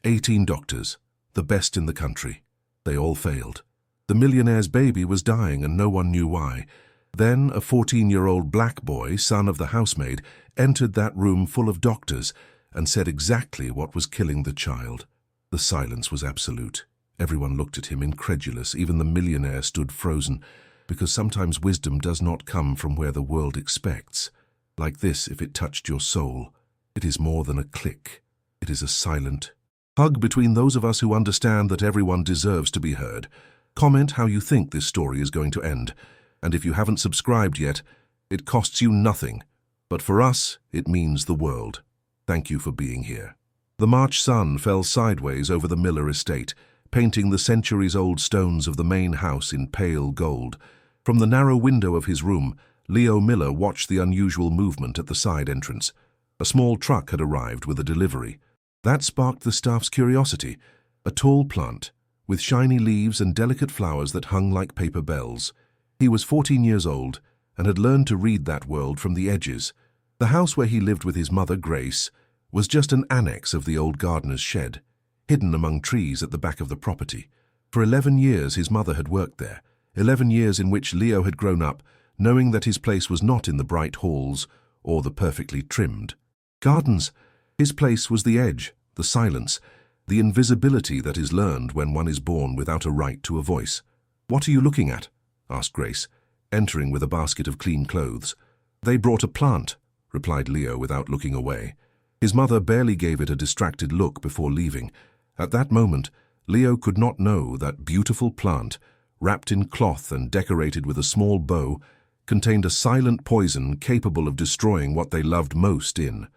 18 doctors, the best in the country. They all failed. The millionaire's baby was dying and no one knew why. Then a 14-year-old black boy, son of the housemaid, entered that room full of doctors and said exactly what was killing the child. The silence was absolute. Everyone looked at him incredulous. Even the millionaire stood frozen, because sometimes wisdom does not come from where the world expects. Like this, if it touched your soul, it is more than a click. It is a silent hug between those of us who understand that everyone deserves to be heard. Comment how you think this story is going to end. And if you haven't subscribed yet, it costs you nothing. But for us, it means the world. Thank you for being here. The March sun fell sideways over the Miller estate, painting the centuries-old stones of the main house in pale gold. From the narrow window of his room, Leo Miller watched the unusual movement at the side entrance. A small truck had arrived with a delivery. That sparked the staff's curiosity. A tall plant, with shiny leaves and delicate flowers that hung like paper bells. He was 14 years old and had learned to read that world from the edges. The house where he lived with his mother, Grace, was just an annex of the old gardener's shed, hidden among trees at the back of the property. For 11 years his mother had worked there, 11 years in which Leo had grown up, knowing that his place was not in the bright halls or the perfectly trimmed gardens. His place was the edge, the silence, the invisibility that is learned when one is born without a right to a voice. "What are you looking at?" asked Grace, entering with a basket of clean clothes. "They brought a plant," replied Leo without looking away. His mother barely gave it a distracted look before leaving. At that moment, Leo could not know that beautiful plant, wrapped in cloth and decorated with a small bow, contained a silent poison capable of destroying what they loved most in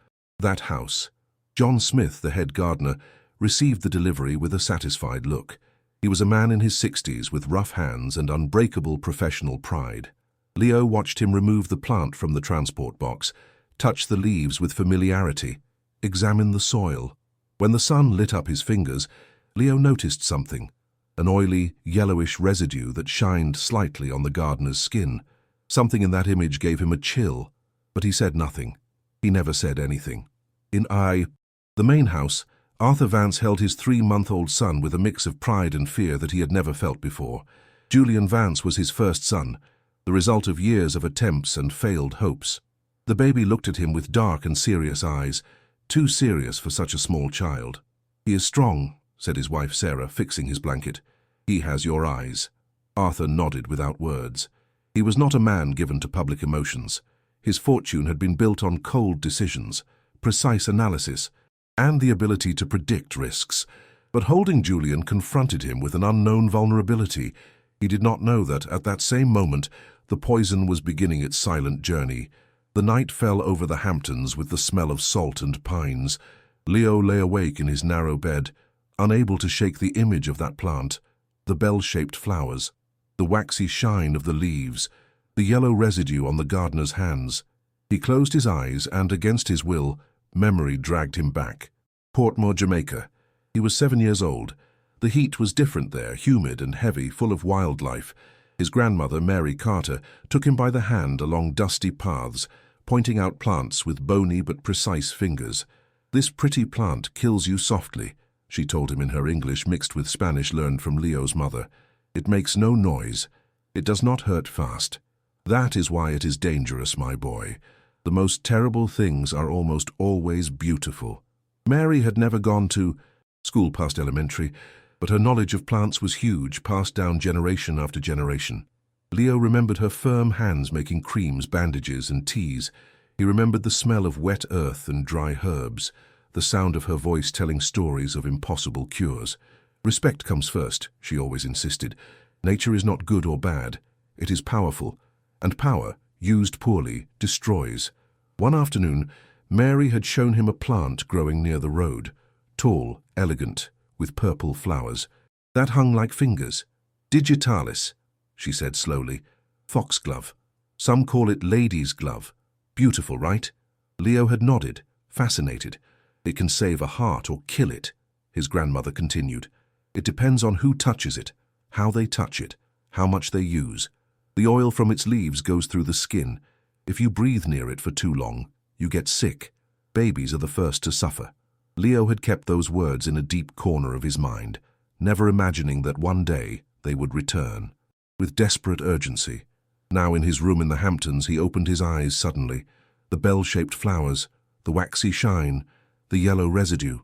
that house. John Smith, the head gardener, received the delivery with a satisfied look. He was a man in his 60s with rough hands and unbreakable professional pride. Leo watched him remove the plant from the transport box, touch the leaves with familiarity, examine the soil. When the sun lit up his fingers, Leo noticed something, an oily, yellowish residue that shined slightly on the gardener's skin. Something in that image gave him a chill, but he said nothing. He never said anything. In the main house, Arthur Vance held his 3-month-old son with a mix of pride and fear that he had never felt before. Julian Vance was his first son, the result of years of attempts and failed hopes. The baby looked at him with dark and serious eyes, too serious for such a small child. "He is strong," said his wife Sarah, fixing his blanket. "He has your eyes." Arthur nodded without words. He was not a man given to public emotions. His fortune had been built on cold decisions, precise analysis, and the ability to predict risks. But holding Julian confronted him with an unknown vulnerability. He did not know that, at that same moment, the poison was beginning its silent journey. The night fell over the Hamptons with the smell of salt and pines. Leo lay awake in his narrow bed, unable to shake the image of that plant, the bell-shaped flowers, the waxy shine of the leaves, the yellow residue on the gardener's hands. He closed his eyes and, against his will, memory dragged him back. Portmore, Jamaica. He was 7 years old. The heat was different there, humid and heavy, full of wildlife. His grandmother, Mary Carter, took him by the hand along dusty paths, pointing out plants with bony but precise fingers. "This pretty plant kills you softly," she told him in her English mixed with Spanish learned from Leo's mother. "It makes no noise. It does not hurt fast. That is why it is dangerous, my boy. The most terrible things are almost always beautiful." Mary had never gone to school past elementary, but her knowledge of plants was huge, passed down generation after generation. Leo remembered her firm hands making creams, bandages, and teas. He remembered the smell of wet earth and dry herbs, the sound of her voice telling stories of impossible cures. "Respect comes first," she always insisted. "Nature is not good or bad. It is powerful, and power, used poorly, destroys." One afternoon, Mary had shown him a plant growing near the road, tall, elegant, with purple flowers. "That hung like fingers. Digitalis," she said slowly. "Foxglove. Some call it lady's glove. Beautiful, right?" Leo had nodded, fascinated. "It can save a heart or kill it," his grandmother continued. "It depends on who touches it, how they touch it, how much they use. The oil from its leaves goes through the skin. If you breathe near it for too long, you get sick. Babies are the first to suffer." Leo had kept those words in a deep corner of his mind, never imagining that one day they would return. With desperate urgency, now in his room in the Hamptons, he opened his eyes suddenly. The bell-shaped flowers, the waxy shine, the yellow residue.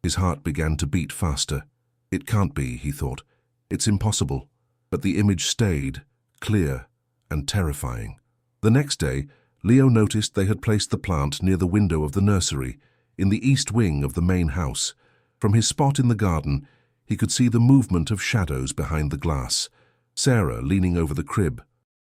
His heart began to beat faster. It can't be, he thought. It's impossible. But the image stayed, clear and terrifying. The next day, Leo noticed they had placed the plant near the window of the nursery, in the east wing of the main house. From his spot in the garden, he could see the movement of shadows behind the glass. Sarah leaning over the crib,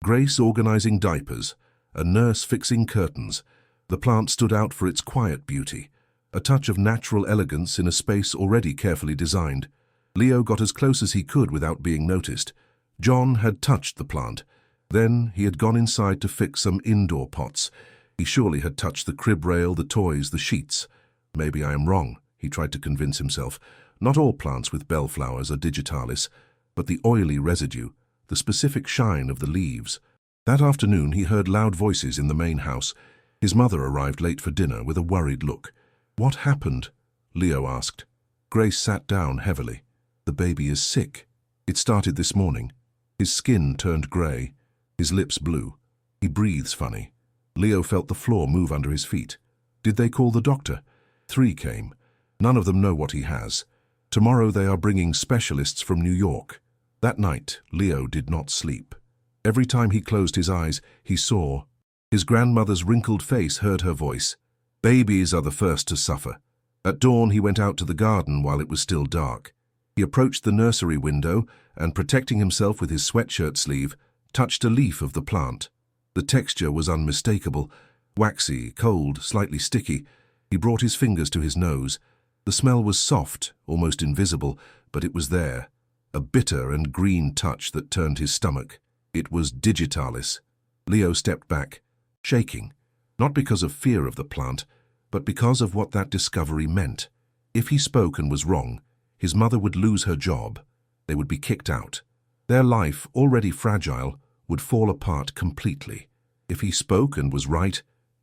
Grace organizing diapers, a nurse fixing curtains. The plant stood out for its quiet beauty, a touch of natural elegance in a space already carefully designed. Leo got as close as he could without being noticed. John had touched the plant. Then he had gone inside to fix some indoor pots. He surely had touched the crib rail, the toys, the sheets. Maybe I am wrong, he tried to convince himself. Not all plants with bellflowers are digitalis, but the oily residue, the specific shine of the leaves. That afternoon he heard loud voices in the main house. His mother arrived late for dinner with a worried look. "What happened?" Leo asked. Grace sat down heavily. "The baby is sick. It started this morning. His skin turned grey, his lips blue. He breathes funny." Leo felt the floor move under his feet. "Did they call the doctor?" 3 came. "None of them know what he has. Tomorrow they are bringing specialists from New York." That night, Leo did not sleep. Every time he closed his eyes, he saw. His grandmother's wrinkled face heard her voice. "Babies are the first to suffer." At dawn, he went out to the garden while it was still dark. He approached the nursery window and, protecting himself with his sweatshirt sleeve, touched a leaf of the plant. The texture was unmistakable, waxy, cold, slightly sticky. He brought his fingers to his nose. The smell was soft, almost invisible, but it was there. A bitter and green touch that turned his stomach. It was digitalis. Leo stepped back, shaking, not because of fear of the plant, but because of what that discovery meant. If he spoke and was wrong, his mother would lose her job. They would be kicked out. Their life, already fragile, would fall apart completely. If he spoke and was right,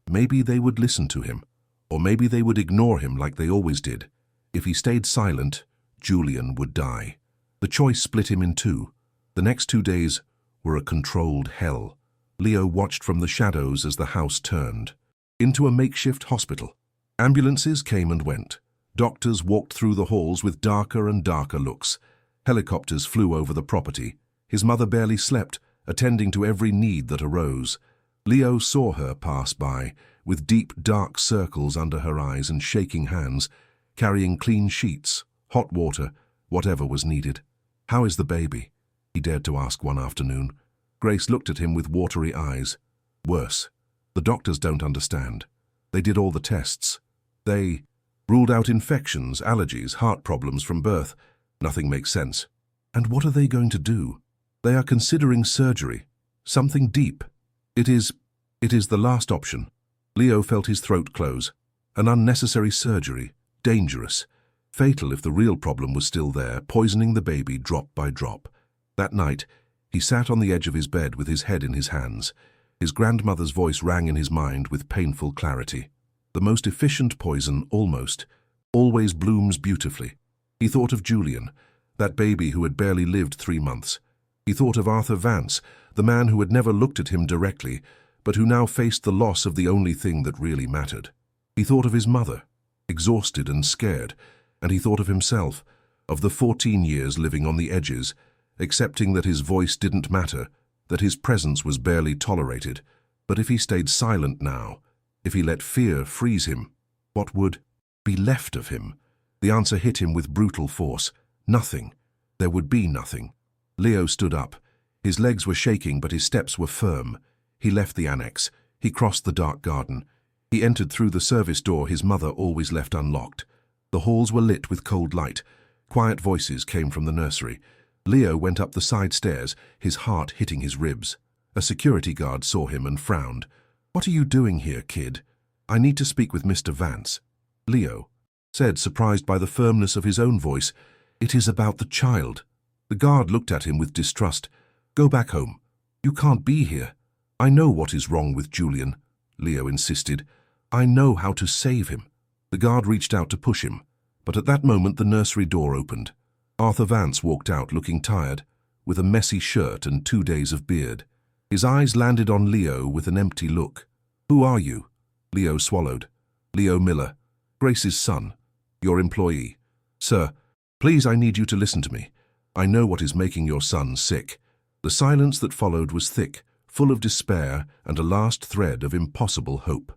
maybe they would listen to him, or maybe they would ignore him like they always did. If he stayed silent, Julian would die. The choice split him in two. The next 2 days were a controlled hell. Leo watched from the shadows as the house turned into a makeshift hospital. Ambulances came and went. Doctors walked through the halls with darker and darker looks. Helicopters flew over the property. His mother barely slept, attending to every need that arose. Leo saw her pass by, with deep, dark circles under her eyes and shaking hands, carrying clean sheets, hot water, whatever was needed. "How is the baby?" he dared to ask one afternoon. Grace looked at him with watery eyes. "Worse. The doctors don't understand. They did all the tests. They ruled out infections, allergies, heart problems from birth. Nothing makes sense. And what are they going to do? They are considering surgery. Something deep. It is the last option." Leo felt his throat close. An unnecessary surgery. Dangerous. Fatal if the real problem was still there, poisoning the baby drop by drop. That night, he sat on the edge of his bed with his head in his hands. His grandmother's voice rang in his mind with painful clarity. The most efficient poison, always blooms beautifully. He thought of Julian, that baby who had barely lived 3 months. He thought of Arthur Vance, the man who had never looked at him directly, but who now faced the loss of the only thing that really mattered. He thought of his mother, exhausted and scared, and he thought of himself, of the 14 years living on the edges, accepting that his voice didn't matter, that his presence was barely tolerated. But if he stayed silent now, if he let fear freeze him, what would be left of him? The answer hit him with brutal force. Nothing. There would be nothing. Leo stood up. His legs were shaking, but his steps were firm. He left the annex. He crossed the dark garden. He entered through the service door his mother always left unlocked. The halls were lit with cold light. Quiet voices came from the nursery. Leo went up the side stairs, his heart hitting his ribs. A security guard saw him and frowned. "What are you doing here, kid?" "I need to speak with Mr. Vance." Leo said, surprised by the firmness of his own voice, "It is about the child." The guard looked at him with distrust. "Go back home. You can't be here." "I know what is wrong with Julian," Leo insisted. "I know how to save him." The guard reached out to push him. But at that moment the nursery door opened. Arthur Vance walked out looking tired, with a messy shirt and 2 days of beard. His eyes landed on Leo with an empty look. "Who are you?" Leo swallowed. "Leo Miller, Grace's son, your employee." "Sir, please, I need you to listen to me. I know what is making your son sick." The silence that followed was thick, full of despair and a last thread of impossible hope.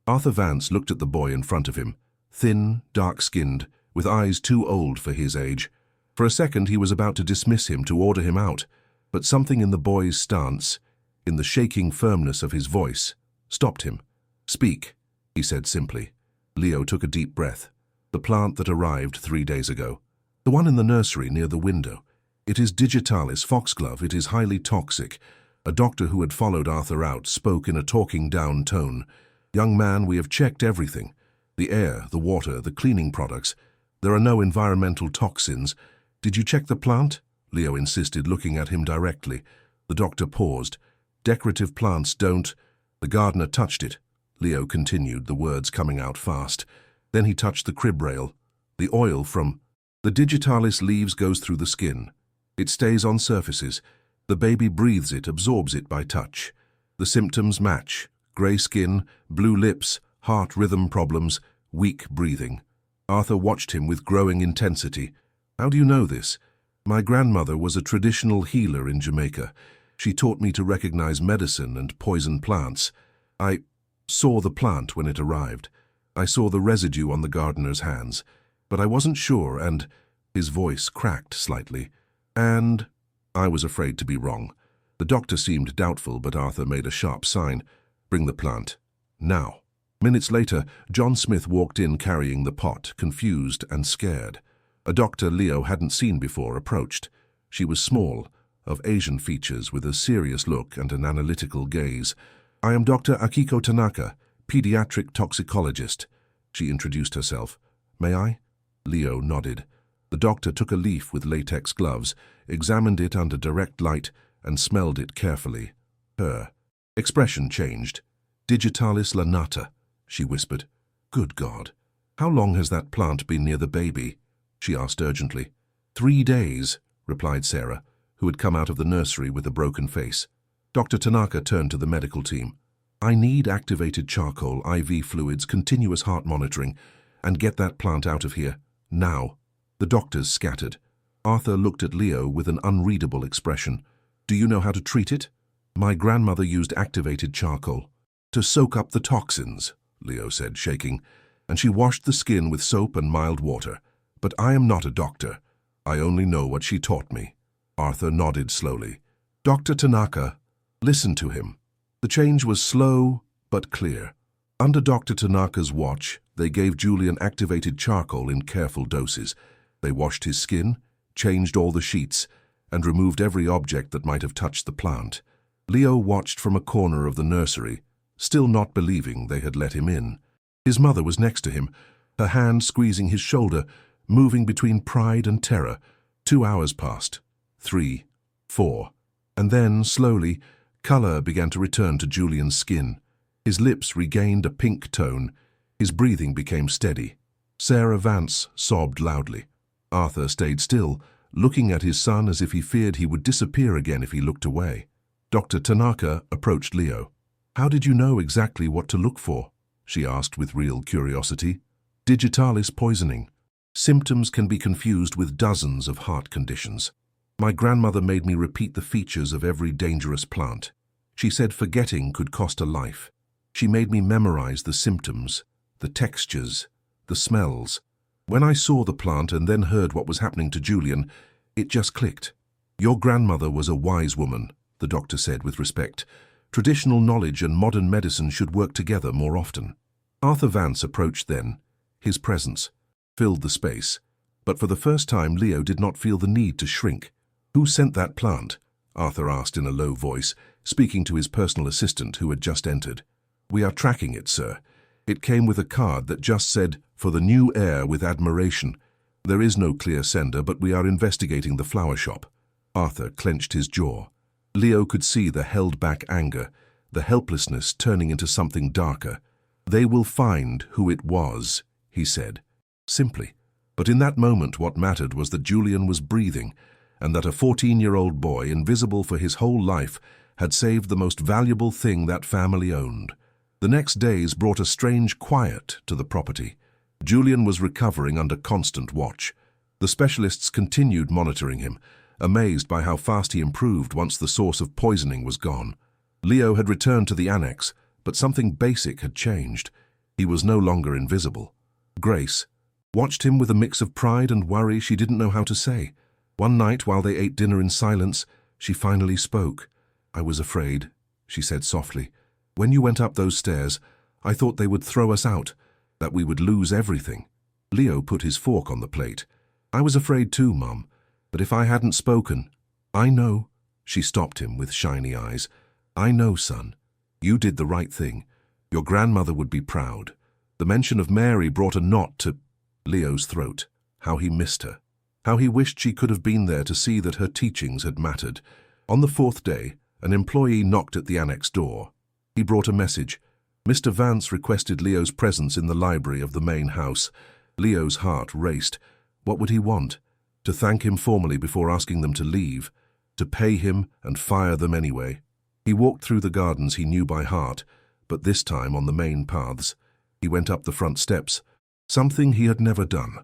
Arthur Vance looked at the boy in front of him, thin, dark-skinned, with eyes too old for his age. For a second he was about to dismiss him, to order him out, but something in the boy's stance, in the shaking firmness of his voice, stopped him. "Speak," he said simply. Leo took a deep breath. "The plant that arrived 3 days ago. The one in the nursery near the window. It is digitalis foxglove. It is highly toxic." A doctor who had followed Arthur out spoke in a talking down tone. "Young man, we have checked everything. The air, the water, the cleaning products. There are no environmental toxins. Did you check the plant?" Leo insisted, looking at him directly. The doctor paused. "Decorative plants don't—" "The gardener touched it," Leo continued, the words coming out fast. "Then he touched the crib rail. The oil from the digitalis leaves goes through the skin. It stays on surfaces. The baby breathes it, absorbs it by touch. The symptoms match: grey skin, blue lips, heart rhythm problems, weak breathing." Arthur watched him with growing intensity. "How do you know this?" "My grandmother was a traditional healer in Jamaica. She taught me to recognize medicine and poison plants. I saw the plant when it arrived. I saw the residue on the gardener's hands. But I wasn't sure, and—" his voice cracked slightly. "And—" I was afraid to be wrong." The doctor seemed doubtful, but Arthur made a sharp sign. "Bring the plant. Now." Minutes later, John Smith walked in carrying the pot, confused and scared. A doctor Leo hadn't seen before approached. She was small, of Asian features, with a serious look and an analytical gaze. "I am Dr. Akiko Tanaka, pediatric toxicologist," she introduced herself. "May I?" Leo nodded. The doctor took a leaf with latex gloves, examined it under direct light, and smelled it carefully. Her expression changed. "Digitalis lanata," she whispered. "Good God. How long has that plant been near the baby?" she asked urgently. 3 days, replied Sarah, who had come out of the nursery with a broken face. Dr. Tanaka turned to the medical team. "I need activated charcoal, IV fluids, continuous heart monitoring, and get that plant out of here, now." The doctors scattered. Arthur looked at Leo with an unreadable expression. "Do you know how to treat it?" "My grandmother used activated charcoal." "To soak up the toxins," Leo said, shaking, "and she washed the skin with soap and mild water. But I am not a doctor. I only know what she taught me." Arthur nodded slowly. "Dr. Tanaka, listen to him." The change was slow but clear. Under Dr. Tanaka's watch, they gave Julian activated charcoal in careful doses. They washed his skin, changed all the sheets, and removed every object that might have touched the plant. Leo watched from a corner of the nursery, still not believing they had let him in. His mother was next to him, her hand squeezing his shoulder, moving between pride and terror. 2 hours passed, 3, 4, and then, slowly, color began to return to Julian's skin. His lips regained a pink tone. His breathing became steady. Sarah Vance sobbed loudly. Arthur stayed still, looking at his son as if he feared he would disappear again if he looked away. Dr. Tanaka approached Leo. "How did you know exactly what to look for?" she asked with real curiosity. "Digitalis poisoning. Symptoms can be confused with dozens of heart conditions. My grandmother made me repeat the features of every dangerous plant. She said forgetting could cost a life. She made me memorize the symptoms, the textures, the smells. When I saw the plant and then heard what was happening to Julian, it just clicked. Your grandmother was a wise woman," the doctor said with respect. "Traditional knowledge and modern medicine should work together more often." Arthur Vance approached then. His presence filled the space. But for the first time, Leo did not feel the need to shrink. "Who sent that plant?" Arthur asked in a low voice, speaking to his personal assistant who had just entered. "We are tracking it, sir. It came with a card that just said, 'For the new heir with admiration.' There is no clear sender, but we are investigating the flower shop." Arthur clenched his jaw. Leo could see the held-back anger, the helplessness turning into something darker. "They will find who it was," he said, simply. But in that moment what mattered was that Julian was breathing, and that a 14-year-old boy, invisible for his whole life, had saved the most valuable thing that family owned. The next days brought a strange quiet to the property. Julian was recovering under constant watch. The specialists continued monitoring him, amazed by how fast he improved once the source of poisoning was gone. Leo had returned to the annex, but something basic had changed. He was no longer invisible. Grace watched him with a mix of pride and worry she didn't know how to say. One night, while they ate dinner in silence, she finally spoke. "I was afraid," she said softly. "When you went up those stairs, I thought they would throw us out, that we would lose everything." Leo put his fork on the plate. "I was afraid too, Mum, but if I hadn't spoken—" "I know," she stopped him with shiny eyes. "I know, son. You did the right thing. Your grandmother would be proud." The mention of Mary brought a knot to Leo's throat. How he missed her. How he wished she could have been there to see that her teachings had mattered. On the fourth day, an employee knocked at the annex door. He brought a message. Mr. Vance requested Leo's presence in the library of the main house. Leo's heart raced. What would he want? To thank him formally before asking them to leave? To pay him and fire them anyway? He walked through the gardens he knew by heart, but this time on the main paths. He went up the front steps. Something he had never done.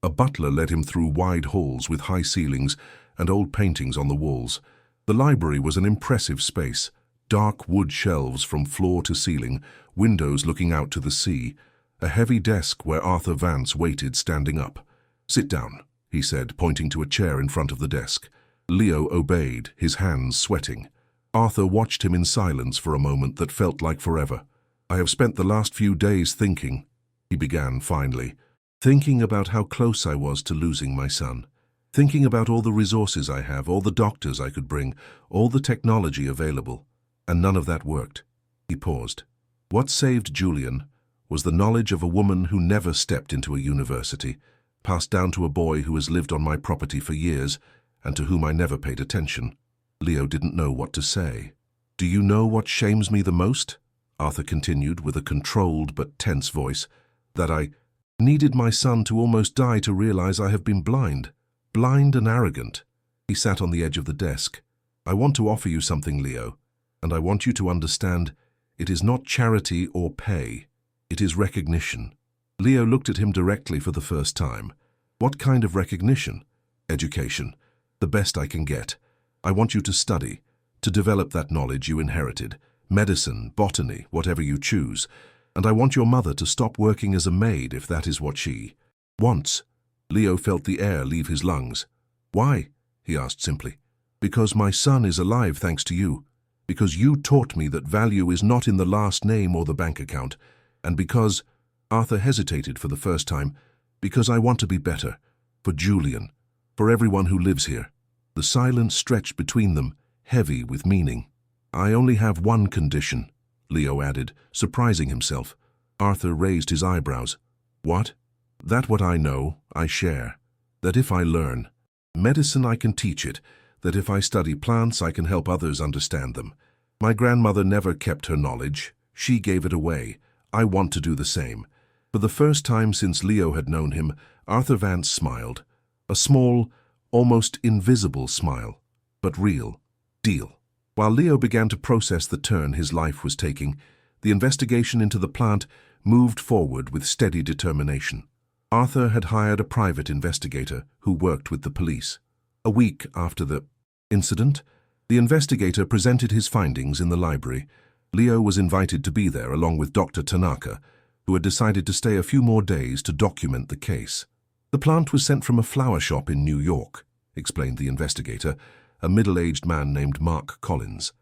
A butler led him through wide halls with high ceilings and old paintings on the walls. The library was an impressive space. Dark wood shelves from floor to ceiling, windows looking out to the sea, a heavy desk where Arthur Vance waited standing up. "Sit down," he said, pointing to a chair in front of the desk. Leo obeyed, his hands sweating. Arthur watched him in silence for a moment that felt like forever. "I have spent the last few days thinking," he began finally, "thinking about how close I was to losing my son. Thinking about all the resources I have, all the doctors I could bring, all the technology available. And none of that worked." He paused. What saved Julian was the knowledge of a woman who never stepped into a university, passed down to a boy who has lived on my property for years and to whom I never paid attention. Leo didn't know what to say. "Do you know what shames me the most?" Arthur continued with a controlled but tense voice. "That I needed my son to almost die to realize I have been blind. Blind and arrogant." He sat on the edge of the desk. "I want to offer you something, Leo, and I want you to understand it is not charity or pay. It is recognition." Leo looked at him directly for the first time. "What kind of recognition?" "Education. The best I can get. I want you to study, to develop that knowledge you inherited. Medicine, botany, whatever you choose. And I want your mother to stop working as a maid if that is what she wants." Leo felt the air leave his lungs. "Why?" he asked simply. "Because my son is alive thanks to you. Because you taught me that value is not in the last name or the bank account. And because—" Arthur hesitated for the first time. "Because I want to be better. For Julian. For everyone who lives here." The silence stretched between them, heavy with meaning. "I only have one condition," Leo added, surprising himself. Arthur raised his eyebrows. "What?" "That what I know, I share. That if I learn medicine, I can teach it. That if I study plants, I can help others understand them. My grandmother never kept her knowledge. She gave it away. I want to do the same." For the first time since Leo had known him, Arthur Vance smiled. A small, almost invisible smile, but real. Deal. While Leo began to process the turn his life was taking, the investigation into the plant moved forward with steady determination. Arthur had hired a private investigator who worked with the police. A week after the incident, the investigator presented his findings in the library. Leo was invited to be there along with Dr. Tanaka, who had decided to stay a few more days to document the case. "The plant was sent from a flower shop in New York," explained the investigator, a middle-aged man named Mark Collins.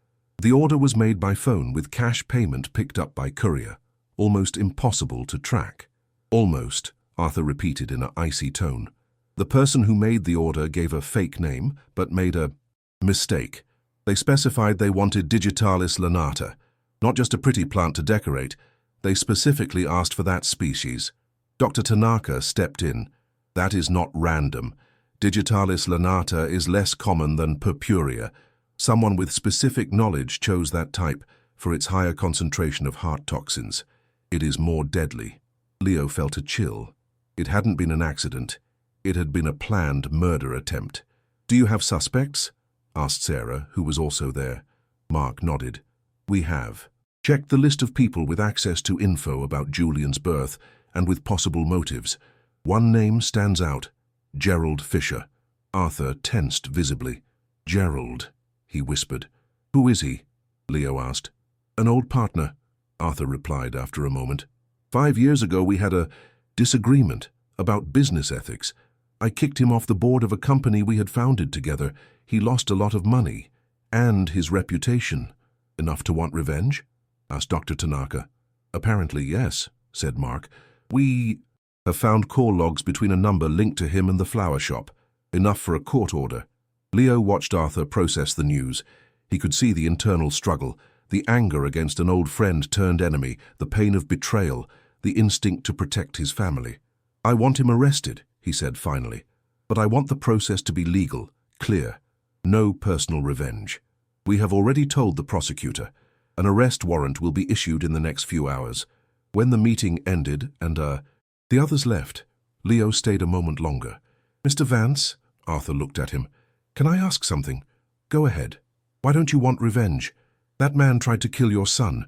"The order was made by phone with cash payment picked up by courier. Almost impossible to track." "Almost," Arthur repeated in an icy tone. "The person who made the order gave a fake name, but made a mistake. They specified they wanted Digitalis lanata, not just a pretty plant to decorate. They specifically asked for that species." Dr. Tanaka stepped in. "That is not random. Digitalis lanata is less common than purpurea. Someone with specific knowledge chose that type for its higher concentration of heart toxins. It is more deadly." Leo felt a chill. It hadn't been an accident. It had been a planned murder attempt. "Do you have suspects?" asked Sarah, who was also there. Mark nodded. "We have. Checked the list of people with access to info about Julian's birth and with possible motives. One name stands out: Gerald Fisher." Arthur tensed visibly. "Gerald," he whispered. "Who is he?" Leo asked. "An old partner," Arthur replied after a moment. "5 years ago we had a disagreement about business ethics. I kicked him off the board of a company we had founded together. He lost a lot of money, and his reputation." "Enough to want revenge?" asked Dr. Tanaka. "Apparently, yes," said Mark. "We have found call logs between a number linked to him and the flower shop. Enough for a court order." Leo watched Arthur process the news. He could see the internal struggle, the anger against an old friend turned enemy, the pain of betrayal, the instinct to protect his family. "I want him arrested," he said finally. "But I want the process to be legal, clear. No personal revenge. We have already told the prosecutor. An arrest warrant will be issued in the next few hours." When the meeting ended and the others left, Leo stayed a moment longer. "Mr. Vance," Arthur looked at him, "can I ask something?" "Go ahead. Why don't you want revenge? That man tried to kill your son."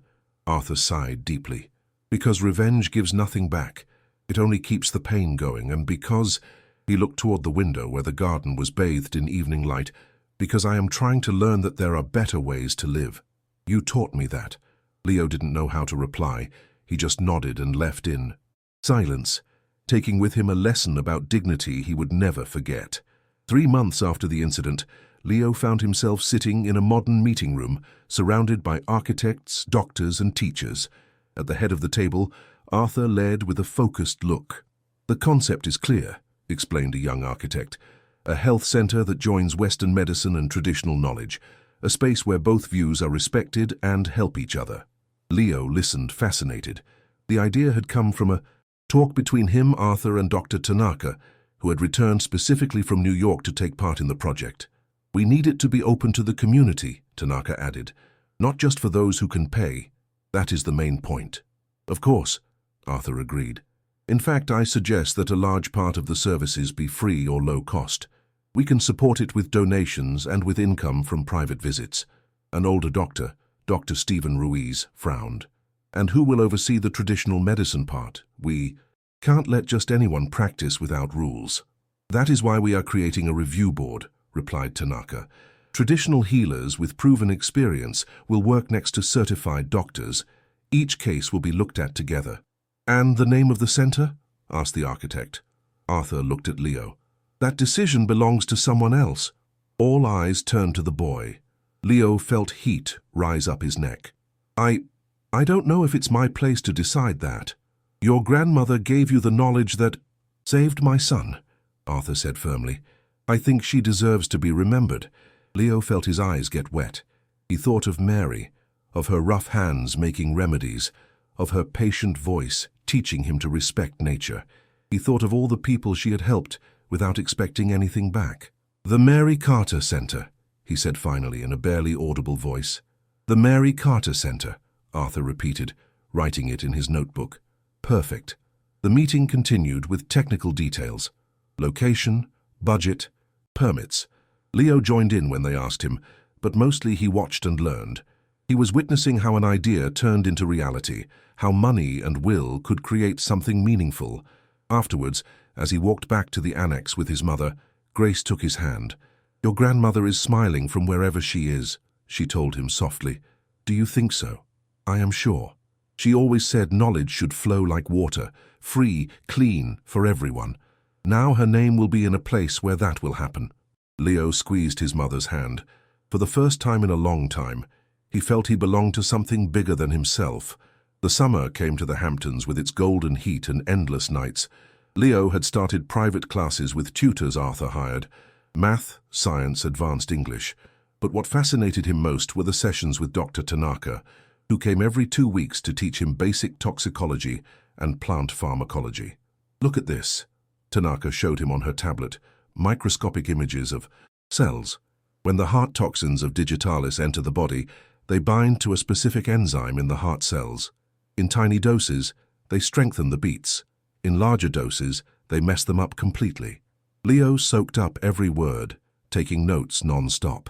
Arthur sighed deeply. "Because revenge gives nothing back. It only keeps the pain going, and because—" he looked toward the window where the garden was bathed in evening light, "because I am trying to learn that there are better ways to live. You taught me that." Leo didn't know how to reply. He just nodded and left in silence, taking with him a lesson about dignity he would never forget. 3 months after the incident, Leo found himself sitting in a modern meeting room, surrounded by architects, doctors, and teachers. At the head of the table, Arthur led with a focused look. "The concept is clear," explained a young architect. "A health center that joins Western medicine and traditional knowledge. A space where both views are respected and help each other." Leo listened, fascinated. The idea had come from a talk between him, Arthur, and Dr. Tanaka, who had returned specifically from New York to take part in the project. "We need it to be open to the community," Tanaka added. "Not just for those who can pay. That is the main point." "Of course," Arthur agreed. "In fact, I suggest that a large part of the services be free or low cost. We can support it with donations and with income from private visits." An older doctor, Dr. Stephen Ruiz, frowned. "And who will oversee the traditional medicine part? We can't let just anyone practice without rules." "That is why we are creating a review board," replied Tanaka. "Traditional healers with proven experience will work next to certified doctors. Each case will be looked at together." "And the name of the center?" asked the architect. Arthur looked at Leo. "That decision belongs to someone else." All eyes turned to the boy. Leo felt heat rise up his neck. I don't know if it's my place to decide that. Your grandmother gave you the knowledge that saved my son," Arthur said firmly. "I think she deserves to be remembered." Leo felt his eyes get wet. He thought of Mary, of her rough hands making remedies, of her patient voice teaching him to respect nature. He thought of all the people she had helped without expecting anything back. "The Mary Carter Center," he said finally in a barely audible voice. "The Mary Carter Center," Arthur repeated, writing it in his notebook. "Perfect." The meeting continued with technical details. Location, budget, permits. Leo joined in when they asked him, but mostly he watched and learned. He was witnessing how an idea turned into reality, how money and will could create something meaningful. Afterwards, as he walked back to the annex with his mother, Grace took his hand. "Your grandmother is smiling from wherever she is," she told him softly. "Do you think so?" "I am sure. She always said knowledge should flow like water, free, clean, for everyone. Now her name will be in a place where that will happen." Leo squeezed his mother's hand. For the first time in a long time, he felt he belonged to something bigger than himself. The summer came to the Hamptons with its golden heat and endless nights. Leo had started private classes with tutors Arthur hired. Math, science, advanced English. But what fascinated him most were the sessions with Dr. Tanaka, who came every 2 weeks to teach him basic toxicology and plant pharmacology. "Look at this." Tanaka showed him on her tablet microscopic images of cells. When the heart toxins of digitalis enter the body, they bind to a specific enzyme in the heart cells. In tiny doses, they strengthen the beats. In larger doses, they mess them up completely. Leo soaked up every word, taking notes non-stop.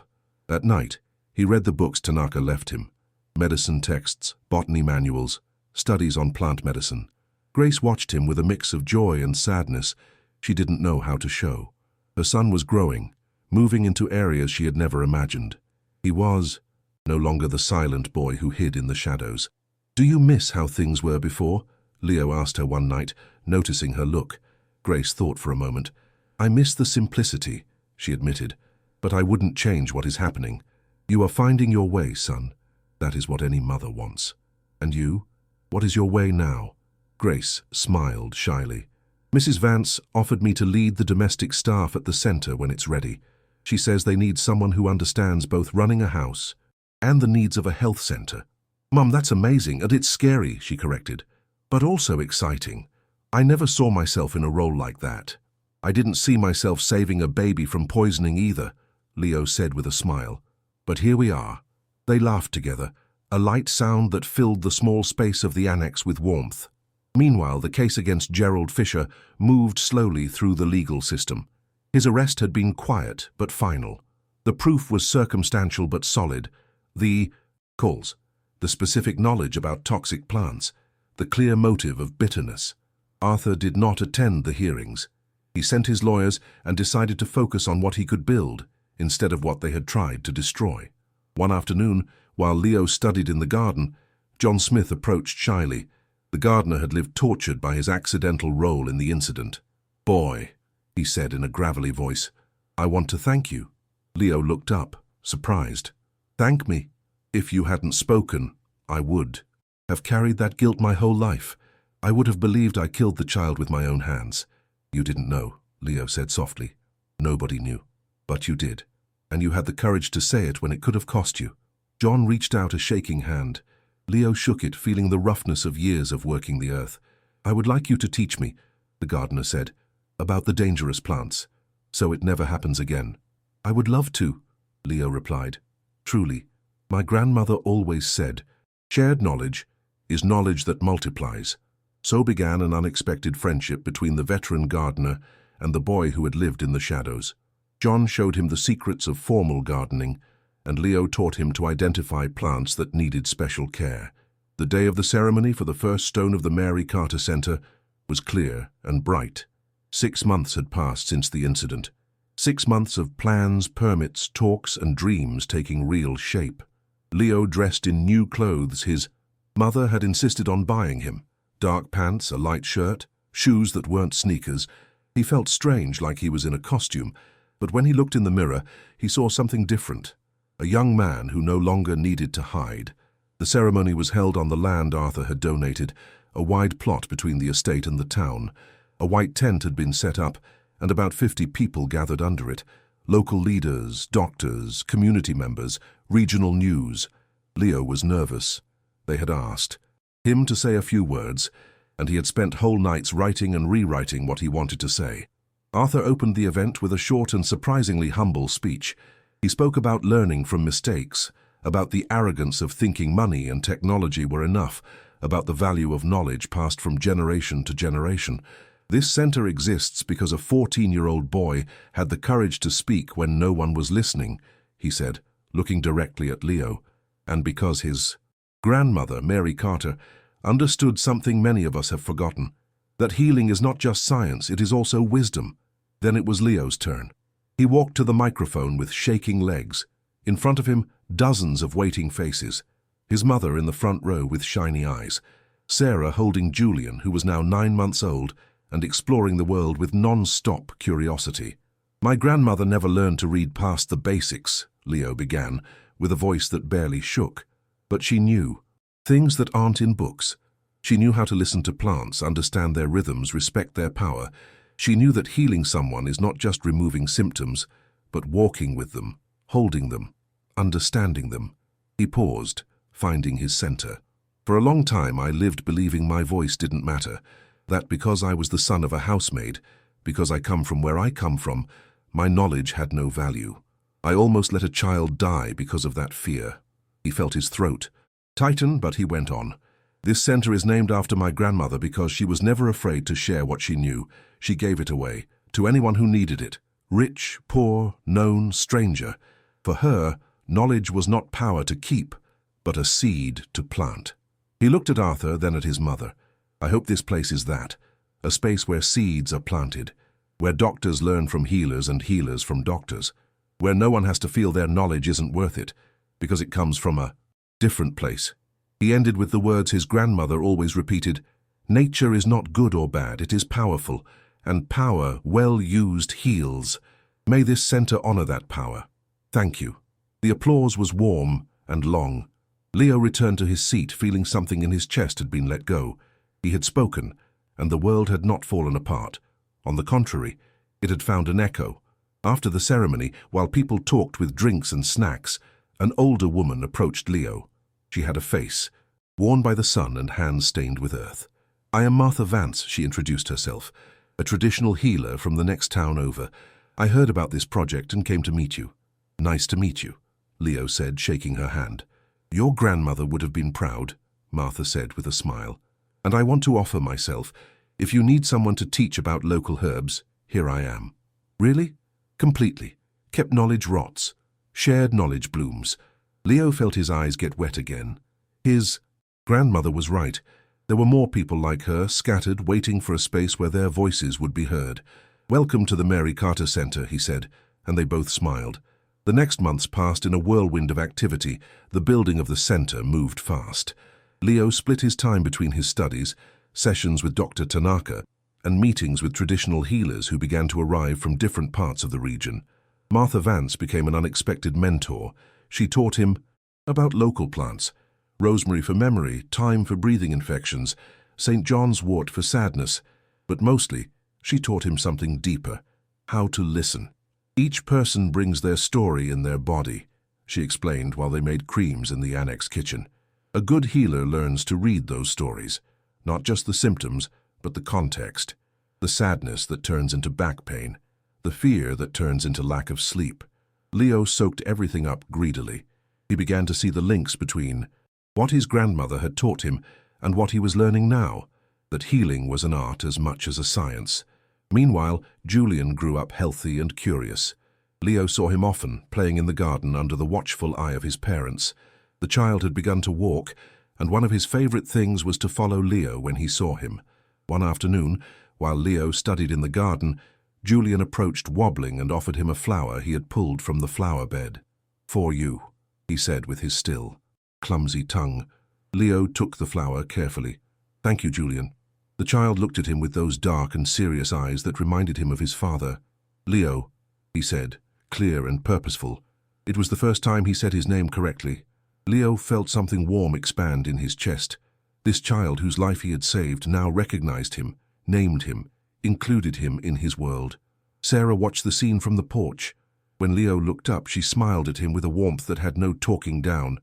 At night, he read the books Tanaka left him. Medicine texts, botany manuals, studies on plant medicine. Grace watched him with a mix of joy and sadness she didn't know how to show. Her son was growing, moving into areas she had never imagined. He was no longer the silent boy who hid in the shadows. "Do you miss how things were before?" Leo asked her one night, noticing her look. Grace thought for a moment. "I miss the simplicity," she admitted, "but I wouldn't change what is happening. You are finding your way, son. That is what any mother wants. And you? What is your way now?" Grace smiled shyly. "Mrs. Vance offered me to lead the domestic staff at the center when it's ready. She says they need someone who understands both running a house and the needs of a health center." "Mum, that's amazing, and it's scary," she corrected, "but also exciting. I never saw myself in a role like that." "I didn't see myself saving a baby from poisoning either," Leo said with a smile. "But here we are." They laughed together, a light sound that filled the small space of the annex with warmth. Meanwhile, the case against Gerald Fisher moved slowly through the legal system. His arrest had been quiet but final. The proof was circumstantial but solid. The calls, the specific knowledge about toxic plants, the clear motive of bitterness. Arthur did not attend the hearings. He sent his lawyers and decided to focus on what he could build instead of what they had tried to destroy. One afternoon, while Leo studied in the garden, John Smith approached shyly. The gardener had lived tortured by his accidental role in the incident. "Boy," he said in a gravelly voice, "I want to thank you." Leo looked up, surprised. "Thank me? If you hadn't spoken, I would have carried that guilt my whole life. I would have believed I killed the child with my own hands." "You didn't know," Leo said softly. "Nobody knew. But you did. And you had the courage to say it when it could have cost you." John reached out a shaking hand. Leo shook it, feeling the roughness of years of working the earth. "I would like you to teach me," the gardener said, "about the dangerous plants, so it never happens again." "I would love to," Leo replied. "Truly, my grandmother always said, shared knowledge is knowledge that multiplies." So began an unexpected friendship between the veteran gardener and the boy who had lived in the shadows. John showed him the secrets of formal gardening, and Leo taught him to identify plants that needed special care. The day of the ceremony for the first stone of the Mary Carter Center was clear and bright. 6 months had passed since the incident. 6 months of plans, permits, talks, and dreams taking real shape. Leo dressed in new clothes his mother had insisted on buying him. Dark pants, a light shirt, shoes that weren't sneakers. He felt strange, like he was in a costume, but when he looked in the mirror, he saw something different. A young man who no longer needed to hide. The ceremony was held on the land Arthur had donated, a wide plot between the estate and the town. A white tent had been set up, and about 50 people gathered under it. Local leaders, doctors, community members, regional news. Leo was nervous. They had asked him to say a few words, and he had spent whole nights writing and rewriting what he wanted to say. Arthur opened the event with a short and surprisingly humble speech. He spoke about learning from mistakes, about the arrogance of thinking money and technology were enough, about the value of knowledge passed from generation to generation. "This center exists because a 14-year-old boy had the courage to speak when no one was listening," he said, looking directly at Leo, "and because his grandmother, Mary Carter, understood something many of us have forgotten, that healing is not just science, it is also wisdom." Then it was Leo's turn. He walked to the microphone with shaking legs. In front of him, dozens of waiting faces. His mother in the front row with shiny eyes. Sarah holding Julian, who was now 9 months old, and exploring the world with non-stop curiosity. "My grandmother never learned to read past the basics," Leo began, with a voice that barely shook. "But she knew things that aren't in books. She knew how to listen to plants, understand their rhythms, respect their power. She knew that healing someone is not just removing symptoms, but walking with them, holding them, understanding them." He paused, finding his center. "For a long time I lived believing my voice didn't matter, that because I was the son of a housemaid, because I come from where I come from, my knowledge had no value. I almost let a child die because of that fear." He felt his throat tighten, but he went on. "This center is named after my grandmother because she was never afraid to share what she knew. She gave it away, to anyone who needed it, rich, poor, known, stranger. For her, knowledge was not power to keep, but a seed to plant. He looked at Arthur, then at his mother. I hope this place is that, a space where seeds are planted, where doctors learn from healers and healers from doctors, where no one has to feel their knowledge isn't worth it, because it comes from a different place. He ended with the words his grandmother always repeated, "Nature is not good or bad, it is powerful, and power, well used, heals. May this center honor that power. Thank you." The applause was warm and long. Leo returned to his seat, feeling something in his chest had been let go. He had spoken, and the world had not fallen apart. On the contrary, it had found an echo. After the ceremony, while people talked with drinks and snacks, an older woman approached Leo. She had a face, worn by the sun and hands stained with earth. "I am Martha Vance," she introduced herself, "a traditional healer from the next town over. I heard about this project and came to meet you." "Nice to meet you," Leo said, shaking her hand. "Your grandmother would have been proud," Martha said with a smile. "And I want to offer myself. If you need someone to teach about local herbs, here I am." "Really?" "Completely. Kept knowledge rots. Shared knowledge blooms." Leo felt his eyes get wet again. His grandmother was right. There were more people like her, scattered, waiting for a space where their voices would be heard. "Welcome to the Mary Carter Center," he said, and they both smiled. The next months passed in a whirlwind of activity. The building of the center moved fast. Leo split his time between his studies, sessions with Dr. Tanaka, and meetings with traditional healers who began to arrive from different parts of the region. Martha Vance became an unexpected mentor. She taught him about local plants, rosemary for memory, thyme for breathing infections, St. John's wort for sadness, but mostly she taught him something deeper, how to listen. "Each person brings their story in their body," she explained while they made creams in the annex kitchen. "A good healer learns to read those stories, not just the symptoms, but the context, the sadness that turns into back pain, the fear that turns into lack of sleep." Leo soaked everything up greedily. He began to see the links between what his grandmother had taught him and what he was learning now, that healing was an art as much as a science. Meanwhile, Julian grew up healthy and curious. Leo saw him often, playing in the garden under the watchful eye of his parents. The child had begun to walk, and one of his favorite things was to follow Leo when he saw him. One afternoon, while Leo studied in the garden, Julian approached wobbling and offered him a flower he had pulled from the flower bed. "For you," he said with his still, clumsy tongue. Leo took the flower carefully. "Thank you, Julian." The child looked at him with those dark and serious eyes that reminded him of his father. "Leo," he said, clear and purposeful. It was the first time he said his name correctly. Leo felt something warm expand in his chest. This child whose life he had saved now recognized him, named him, included him in his world. Sarah watched the scene from the porch. When Leo looked up, she smiled at him with a warmth that had no talking down,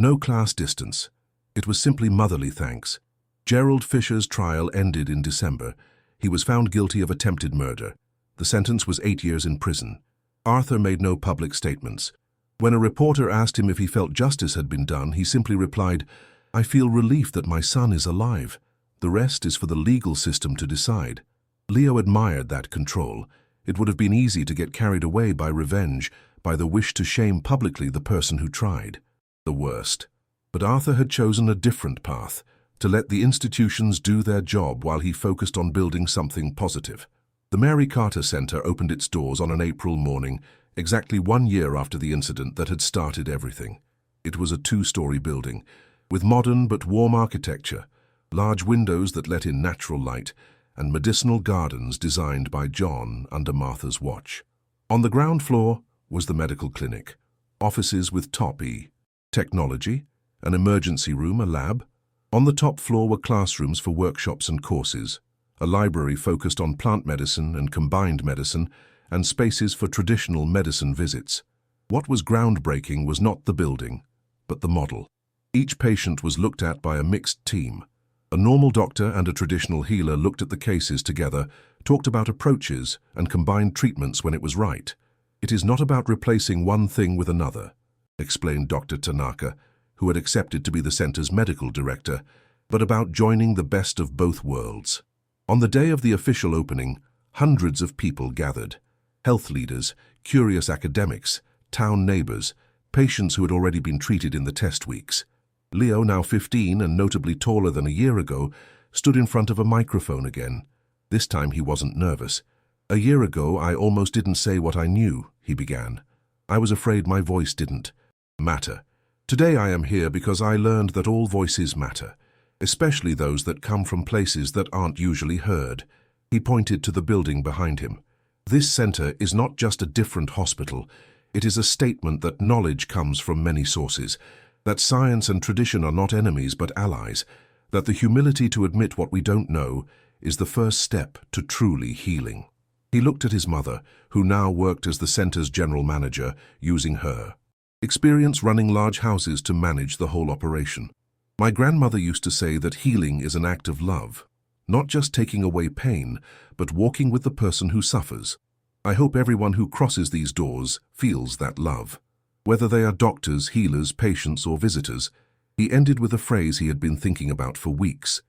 no class distance. It was simply motherly thanks. Gerald Fisher's trial ended in December. He was found guilty of attempted murder. The sentence was 8 years in prison. Arthur made no public statements. When a reporter asked him if he felt justice had been done, he simply replied, "I feel relief that my son is alive. The rest is for the legal system to decide." Leo admired that control. It would have been easy to get carried away by revenge, by the wish to shame publicly the person who tried. The worst. But Arthur had chosen a different path, to let the institutions do their job while he focused on building something positive. The Mary Carter Center opened its doors on an April morning, exactly 1 year after the incident that had started everything. It was a 2-story building, with modern but warm architecture, large windows that let in natural light, and medicinal gardens designed by John under Martha's watch. On the ground floor was the medical clinic, offices with top E, technology, an emergency room, a lab. On the top floor were classrooms for workshops and courses, a library focused on plant medicine and combined medicine, and spaces for traditional medicine visits. What was groundbreaking was not the building, but the model. Each patient was looked at by a mixed team. A normal doctor and a traditional healer looked at the cases together, talked about approaches, and combined treatments when it was right. "It is not about replacing one thing with another," explained Dr. Tanaka, who had accepted to be the center's medical director, but about joining the best of both worlds. On the day of the official opening, hundreds of people gathered. Health leaders, curious academics, town neighbors, patients who had already been treated in the test weeks. Leo, now 15 and notably taller than a year ago, stood in front of a microphone again. This time he wasn't nervous. "A year ago, I almost didn't say what I knew," he began. "I was afraid my voice didn't matter. Today I am here because I learned that all voices matter, especially those that come from places that aren't usually heard." He pointed to the building behind him. "This center is not just a different hospital. It is a statement that knowledge comes from many sources, that science and tradition are not enemies but allies, that the humility to admit what we don't know is the first step to truly healing." He looked at his mother, who now worked as the center's general manager, using her experience running large houses to manage the whole operation. "My grandmother used to say that healing is an act of love, not just taking away pain, but walking with the person who suffers. I hope everyone who crosses these doors feels that love. Whether they are doctors, healers, patients, or visitors." He ended with a phrase he had been thinking about for weeks.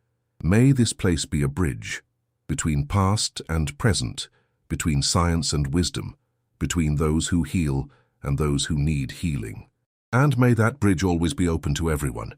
"May this place be a bridge between past and present, between science and wisdom, between those who heal and those who need healing. And may that bridge always be open to everyone."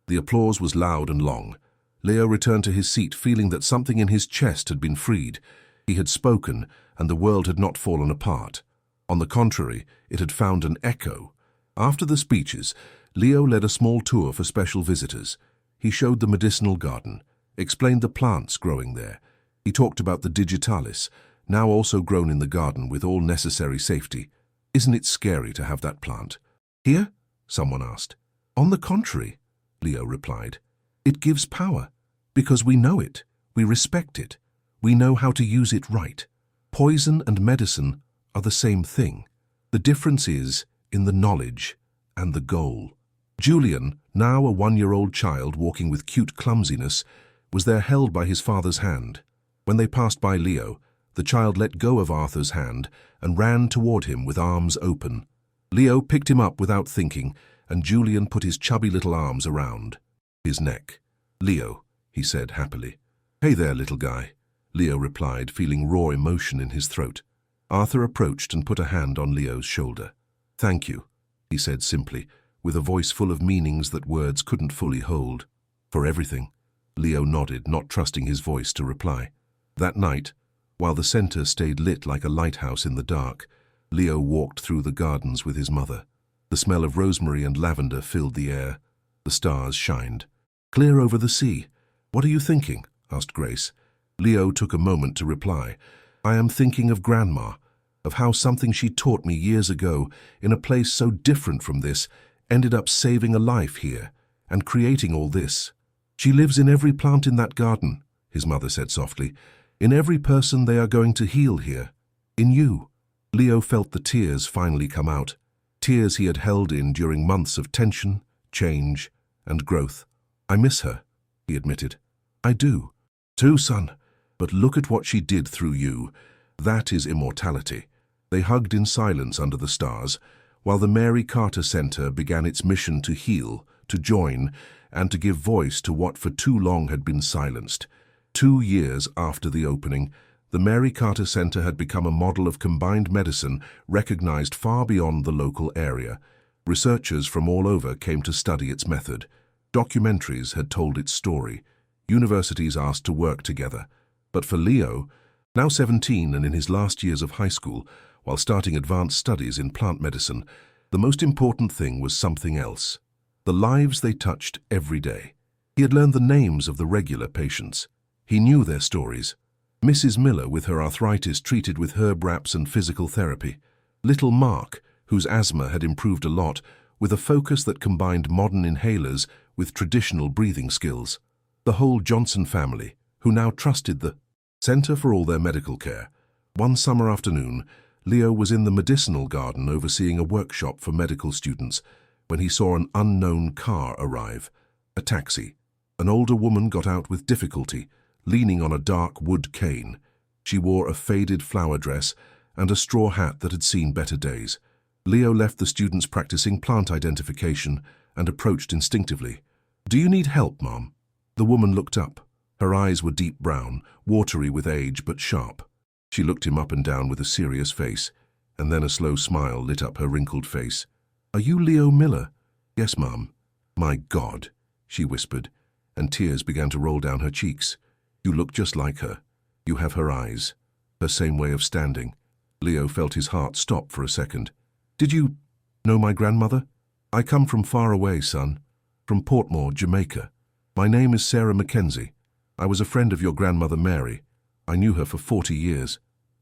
The applause was loud and long. Leo returned to his seat, feeling that something in his chest had been freed. He had spoken, and the world had not fallen apart. On the contrary, it had found an echo. After the speeches, Leo led a small tour for special visitors. He showed the medicinal garden, explained the plants growing there. He talked about the digitalis, now also grown in the garden with all necessary safety. "Isn't it scary to have that plant here?" someone asked. "On the contrary," Leo replied. "It gives power, because we know it, we respect it, we know how to use it right. Poison and medicine are the same thing. The difference is in the knowledge and the goal." Julian, now a 1-year-old child walking with cute clumsiness, was there held by his father's hand. When they passed by Leo, the child let go of Arthur's hand and ran toward him with arms open. Leo picked him up without thinking, and Julian put his chubby little arms around his neck. "Leo," he said happily. "Hey there, little guy," Leo replied, feeling raw emotion in his throat. Arthur approached and put a hand on Leo's shoulder. "Thank you," he said simply, with a voice full of meanings that words couldn't fully hold. "For everything." Leo nodded, not trusting his voice to reply. That night, while the center stayed lit like a lighthouse in the dark, Leo walked through the gardens with his mother. The smell of rosemary and lavender filled the air. The stars shined. "Clear over the sea. What are you thinking?" asked Grace. Leo took a moment to reply. "I am thinking of Grandma, of how something she taught me years ago, in a place so different from this, ended up saving a life here and creating all this. She lives in every plant in that garden," his mother said softly. "In every person they are going to heal here. In you." Leo felt the tears finally come out, tears he had held in during months of tension, change, and growth. "I miss her," he admitted. "I do, too, son. But look at what she did through you. That is immortality." They hugged in silence under the stars, while the Mary Carter Center began its mission to heal, to join, and to give voice to what for too long had been silenced. 2 years after the opening, the Mary Carter Center had become a model of combined medicine recognized far beyond the local area. Researchers from all over came to study its method. Documentaries had told its story. Universities asked to work together. But for Leo, now 17 and in his last years of high school, while starting advanced studies in plant medicine, the most important thing was something else. The lives they touched every day. He had learned the names of the regular patients. He knew their stories. Mrs. Miller with her arthritis treated with herb wraps and physical therapy. Little Mark, whose asthma had improved a lot, with a focus that combined modern inhalers with traditional breathing skills. The whole Johnson family, who now trusted the center for all their medical care. One summer afternoon, Leo was in the medicinal garden overseeing a workshop for medical students when he saw an unknown car arrive. A taxi. An older woman got out with difficulty, leaning on a dark wood cane. She wore a faded flower dress and a straw hat that had seen better days. Leo left the students practicing plant identification and approached instinctively. "Do you need help, Mom?" The woman looked up. Her eyes were deep brown, watery with age but sharp. She looked him up and down with a serious face, and then a slow smile lit up her wrinkled face. "Are you Leo Miller?" "Yes, Mom." "My God," she whispered, and tears began to roll down her cheeks. "You look just like her. You have her eyes, her same way of standing." Leo felt his heart stop for a second. "Did you know my grandmother?" "I come from far away, son. From Portmore, Jamaica. My name is Sarah Mackenzie. I was a friend of your grandmother Mary. I knew her for 40 years.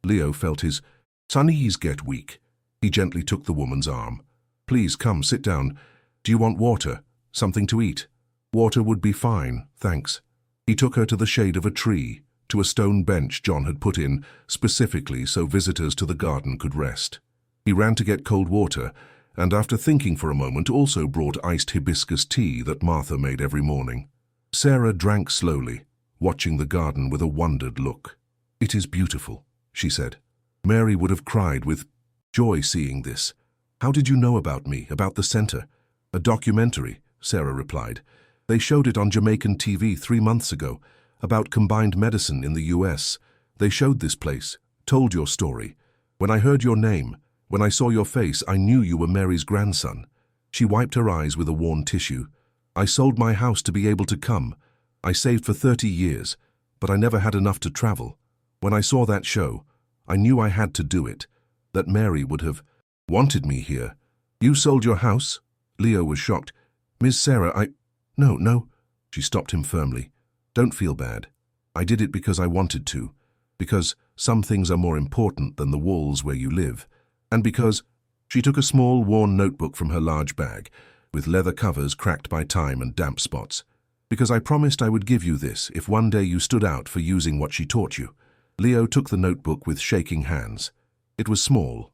Leo felt his knees get weak. He gently took the woman's arm. "Please come, sit down. Do you want water? Something to eat?" "Water would be fine, thanks." He took her to the shade of a tree, to a stone bench John had put in specifically so visitors to the garden could rest. He ran to get cold water, and after thinking for a moment also brought iced hibiscus tea that Martha made every morning. Sarah drank slowly, watching the garden with a wondered look. "It is beautiful," she said. Mary would have cried with joy seeing this. "How did you know about me, about the center?" "A documentary," Sarah replied. "They showed it on Jamaican TV 3 months ago, about combined medicine in the US. They showed this place, told your story. When I heard your name, when I saw your face, I knew you were Mary's grandson." She wiped her eyes with a worn tissue. "I sold my house to be able to come. I saved for 30 years, but I never had enough to travel. When I saw that show, I knew I had to do it, that Mary would have wanted me here." "You sold your house?" Leo was shocked. "Miss Sarah, No. She stopped him firmly. "Don't feel bad. I did it because I wanted to, because some things are more important than the walls where you live, and because—" She took a small, worn notebook from her large bag, with leather covers cracked by time and damp spots. "Because I promised I would give you this if one day you stood out for using what she taught you." Leo took the notebook with shaking hands. It was small,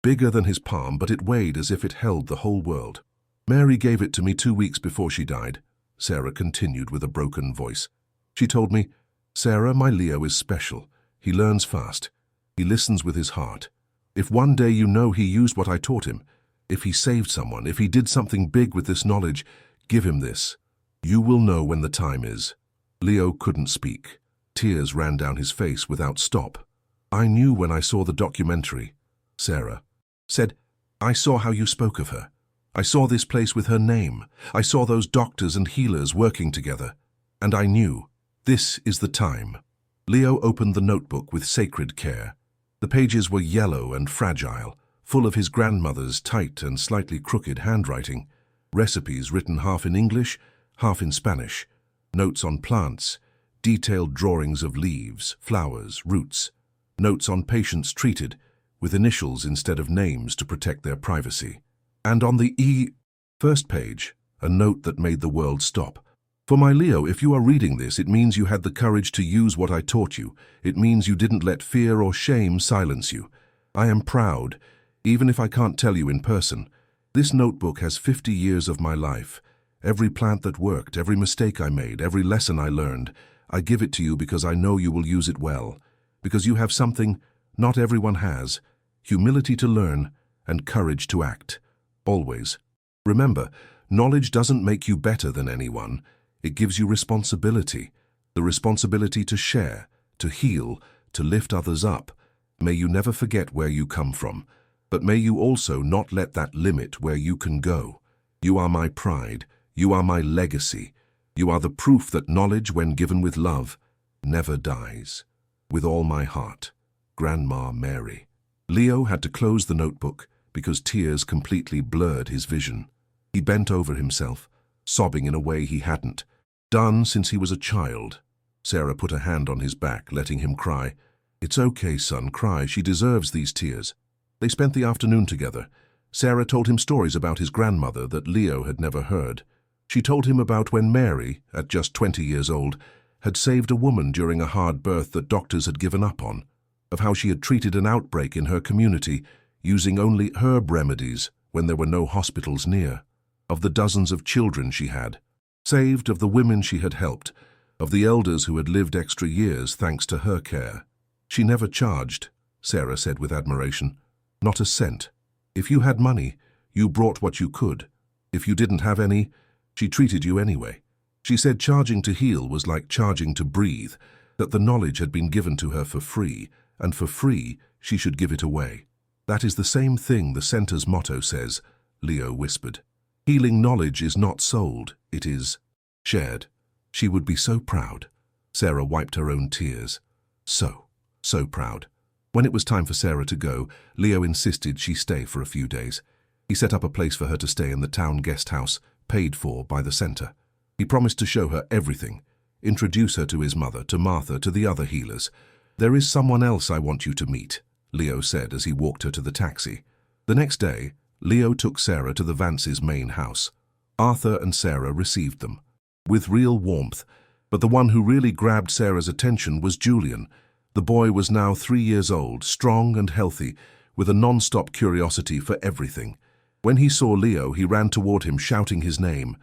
bigger than his palm, but it weighed as if it held the whole world. "Mary gave it to me 2 weeks before she died," Sarah continued with a broken voice. "She told me, 'Sarah, my Leo is special. He learns fast. He listens with his heart. If one day you know he used what I taught him, if he saved someone, if he did something big with this knowledge, give him this. You will know when the time is.'" Leo couldn't speak. Tears ran down his face without stop. "I knew when I saw the documentary," Sarah said. "I saw how you spoke of her. I saw this place with her name. I saw those doctors and healers working together. And I knew, this is the time." Leo opened the notebook with sacred care. The pages were yellow and fragile, full of his grandmother's tight and slightly crooked handwriting. Recipes written half in English, half in Spanish. Notes on plants, detailed drawings of leaves, flowers, roots. Notes on patients treated, with initials instead of names to protect their privacy. And on the first page, a note that made the world stop. "For my Leo, if you are reading this, it means you had the courage to use what I taught you. It means you didn't let fear or shame silence you. I am proud, even if I can't tell you in person. This notebook has 50 years of my life. Every plant that worked, every mistake I made, every lesson I learned. I give it to you because I know you will use it well. Because you have something not everyone has, humility to learn and courage to act. Always. Remember, knowledge doesn't make you better than anyone. It gives you responsibility. The responsibility to share, to heal, to lift others up. May you never forget where you come from, but may you also not let that limit where you can go. You are my pride. You are my legacy. You are the proof that knowledge, when given with love, never dies. With all my heart, Grandma Mary." Leo had to close the notebook because tears completely blurred his vision. He bent over himself, sobbing in a way he hadn't done since he was a child. Sarah put a hand on his back, letting him cry. "It's okay, son, cry. She deserves these tears." They spent the afternoon together. Sarah told him stories about his grandmother that Leo had never heard. She told him about when Mary, at just 20 years old, had saved a woman during a hard birth that doctors had given up on, of how she had treated an outbreak in her community using only herb remedies when there were no hospitals near, of the dozens of children she had saved, of the women she had helped, of the elders who had lived extra years thanks to her care. She never charged, Sarah said with admiration. Not a cent. If you had money, you brought what you could. If you didn't have any, she treated you anyway. She said charging to heal was like charging to breathe, that the knowledge had been given to her for free, and for free she should give it away. That is the same thing the center's motto says, Leo whispered. Healing knowledge is not sold, it is shared. She would be so proud. Sarah wiped her own tears. So proud. When it was time for Sarah to go, Leo insisted she stay for a few days. He set up a place for her to stay in the town guest house, paid for by the center. He promised to show her everything, introduce her to his mother, to Martha, to the other healers. There is someone else I want you to meet, Leo said as he walked her to the taxi. The next day, Leo took Sarah to the Vances' main house. Arthur and Sarah received them with real warmth, but the one who really grabbed Sarah's attention was Julian. The boy was now 3 years old, strong and healthy, with a non-stop curiosity for everything. When he saw Leo, he ran toward him, shouting his name.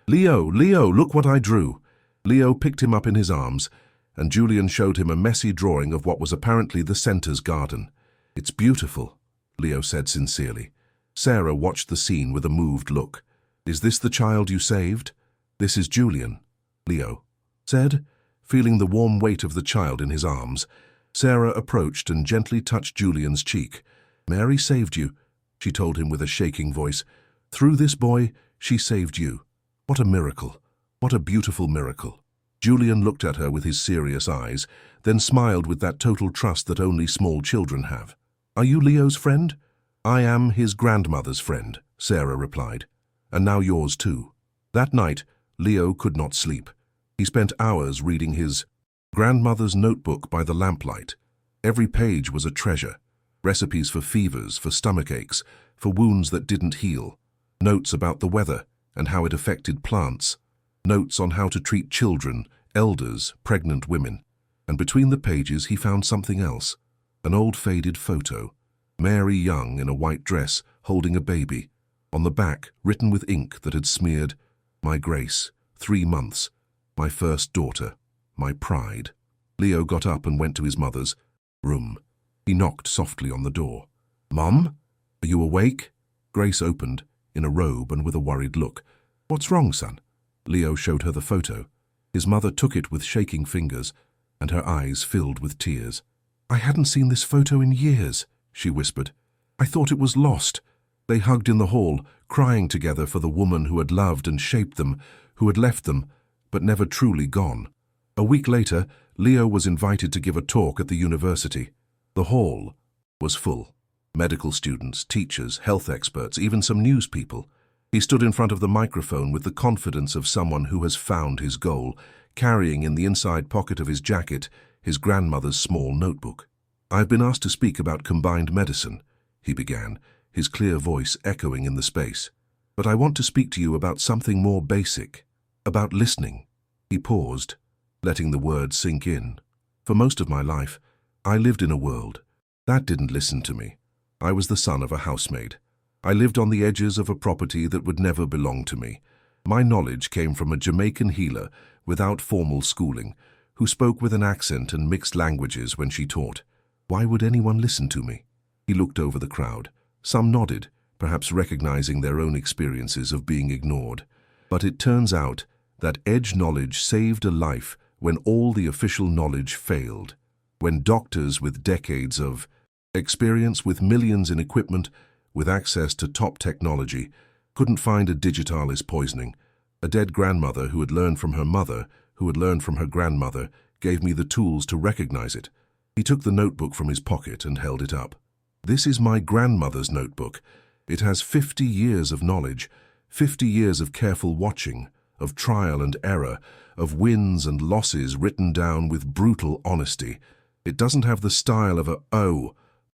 "Leo, Leo, look what I drew!" Leo picked him up in his arms, and Julian showed him a messy drawing of what was apparently the center's garden. "It's beautiful," Leo said sincerely. Sarah watched the scene with a moved look. "Is this the child you saved?" "This is Julian," Leo said, feeling the warm weight of the child in his arms. Sarah approached and gently touched Julian's cheek. "Mary saved you," she told him with a shaking voice. "Through this boy, she saved you. What a miracle. What a beautiful miracle." Julian looked at her with his serious eyes, then smiled with that total trust that only small children have. "Are you Leo's friend?" "I am his grandmother's friend," Sarah replied. "And now yours too." That night, Leo could not sleep. He spent hours reading his grandmother's notebook by the lamplight. Every page was a treasure. Recipes for fevers, for stomach aches, for wounds that didn't heal. Notes about the weather and how it affected plants. Notes on how to treat children, elders, pregnant women. And between the pages he found something else. An old faded photo. Mary young in a white dress, holding a baby. On the back, written with ink that had smeared, "My Grace, 3 months. My first daughter. My pride." Leo got up and went to his mother's room. He knocked softly on the door. "Mum? Are you awake?" Grace opened, in a robe and with a worried look. "What's wrong, son?" Leo showed her the photo. His mother took it with shaking fingers, and her eyes filled with tears. "I hadn't seen this photo in years," she whispered. "I thought it was lost." They hugged in the hall, crying together for the woman who had loved and shaped them, who had left them, but never truly gone. A week later, Leo was invited to give a talk at the university. The hall was full. Medical students, teachers, health experts, even some news people. He stood in front of the microphone with the confidence of someone who has found his goal, carrying in the inside pocket of his jacket his grandmother's small notebook. "I've been asked to speak about combined medicine," he began, his clear voice echoing in the space. "But I want to speak to you about something more basic, about listening." He paused, letting the words sink in. "For most of my life, I lived in a world that didn't listen to me. I was the son of a housemaid. I lived on the edges of a property that would never belong to me. My knowledge came from a Jamaican healer without formal schooling, who spoke with an accent and mixed languages when she taught. Why would anyone listen to me?" He looked over the crowd. Some nodded, perhaps recognizing their own experiences of being ignored. But it turns out that edge knowledge saved a life when all the official knowledge failed. When doctors with decades of experience, with millions in equipment, with access to top technology, couldn't find a digitalis poisoning. A dead grandmother who had learned from her mother, who had learned from her grandmother, gave me the tools to recognize it. He took the notebook from his pocket and held it up. "This is my grandmother's notebook. It has 50 years of knowledge, 50 years of careful watching, of trial and error, of wins and losses written down with brutal honesty. It doesn't have the style of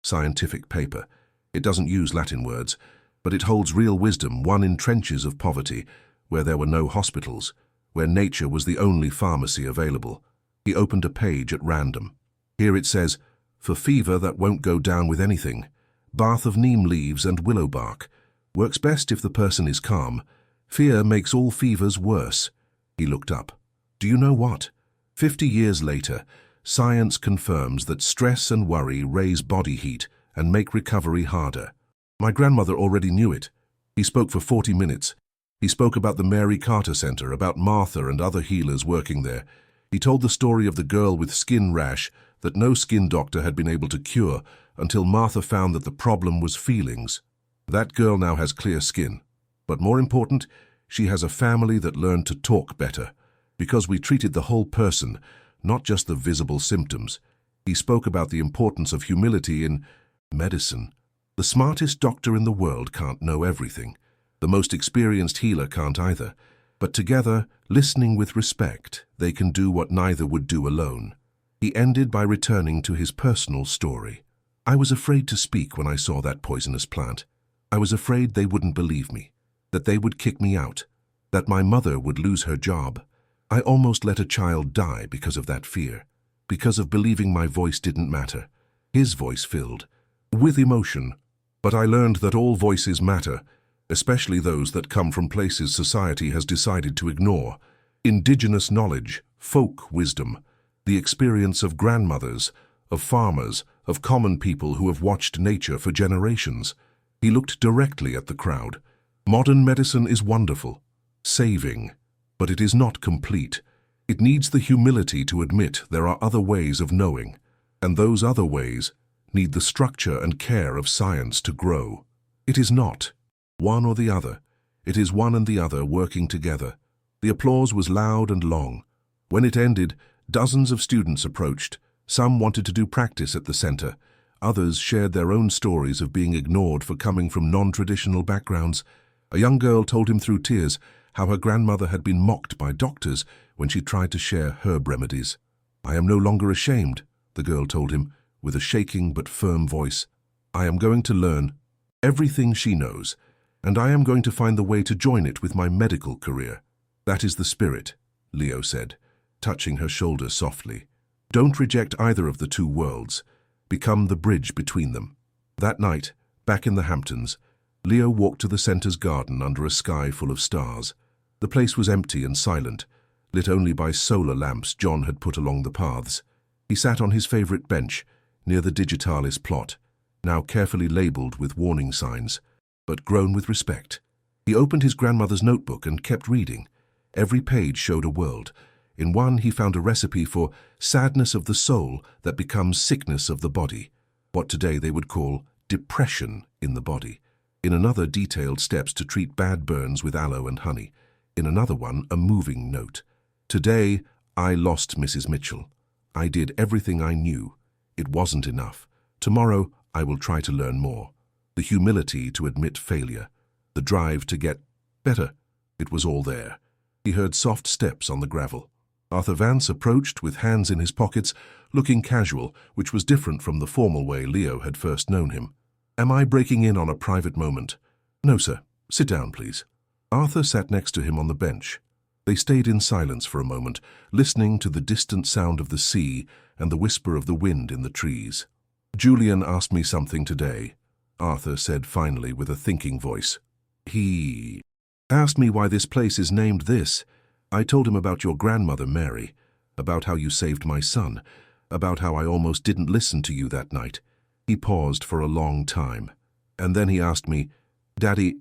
scientific paper. It doesn't use Latin words, but it holds real wisdom won in trenches of poverty, where there were no hospitals, where nature was the only pharmacy available." He opened a page at random. Here it says, "For fever that won't go down with anything, bath of neem leaves and willow bark. Works best if the person is calm. Fear makes all fevers worse." He looked up. "Do you know what? 50 years later, science confirms that stress and worry raise body heat and make recovery harder. My grandmother already knew it." He spoke for 40 minutes. He spoke about the Mary Carter Center, about Martha and other healers working there. He told the story of the girl with skin rash that no skin doctor had been able to cure until Martha found that the problem was feelings. That girl now has clear skin. But more important, she has a family that learned to talk better, because we treated the whole person, not just the visible symptoms. He spoke about the importance of humility in medicine. The smartest doctor in the world can't know everything. The most experienced healer can't either. But together, listening with respect, they can do what neither would do alone. He ended by returning to his personal story. I was afraid to speak when I saw that poisonous plant. I was afraid they wouldn't believe me, that they would kick me out, that my mother would lose her job. I almost let a child die because of that fear, because of believing my voice didn't matter. His voice filled with emotion. But I learned that all voices matter, especially those that come from places society has decided to ignore. Indigenous knowledge, folk wisdom, the experience of grandmothers, of farmers, of common people who have watched nature for generations. He looked directly at the crowd. Modern medicine is wonderful, saving, but it is not complete. It needs the humility to admit there are other ways of knowing, and those other ways need the structure and care of science to grow. It is not one or the other. It is one and the other working together. The applause was loud and long. When it ended, dozens of students approached. Some wanted to do practice at the center. Others shared their own stories of being ignored for coming from non-traditional backgrounds. A young girl told him through tears how her grandmother had been mocked by doctors when she tried to share herb remedies. "I am no longer ashamed," the girl told him, with a shaking but firm voice. "I am going to learn everything she knows, and I am going to find the way to join it with my medical career." "That is the spirit," Leo said, touching her shoulder softly. "Don't reject either of the two worlds. Become the bridge between them." That night, back in the Hamptons, Leo walked to the center's garden under a sky full of stars. The place was empty and silent, lit only by solar lamps John had put along the paths. He sat on his favorite bench, near the digitalis plot, now carefully labeled with warning signs, but grown with respect. He opened his grandmother's notebook and kept reading. Every page showed a world. In one, he found a recipe for sadness of the soul that becomes sickness of the body, what today they would call depression in the body. In another, detailed steps to treat bad burns with aloe and honey. In another one, a moving note. "Today, I lost Mrs. Mitchell. I did everything I knew. It wasn't enough. Tomorrow, I will try to learn more." The humility to admit failure, the drive to get better, it was all there. He heard soft steps on the gravel. Arthur Vance approached with hands in his pockets, looking casual, which was different from the formal way Leo had first known him. "Am I breaking in on a private moment?" "No, sir. Sit down, please." Arthur sat next to him on the bench. They stayed in silence for a moment, listening to the distant sound of the sea and the whisper of the wind in the trees. "Julian asked me something today," Arthur said finally with a thinking voice. "He asked me why this place is named this. I told him about your grandmother, Mary, about how you saved my son, about how I almost didn't listen to you that night." He paused for a long time, and then he asked me, "Daddy,